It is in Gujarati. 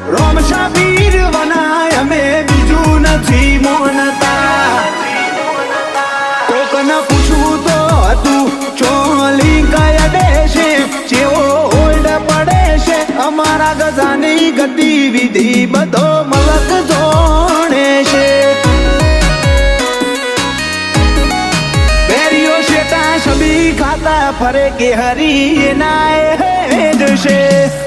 રોમશા વીર વનાય અમે બીજું નથી મોનતા કોકને પૂછવું તો હતું ચોલી કયા દેશે જેવો હોલ્ડ પડે છે અમારા ગજાની ગતિવિધિ બધો મલક જોણે છે બેરીઓ શેટા છબી ખાતા ફરે કે હરી નાય જશે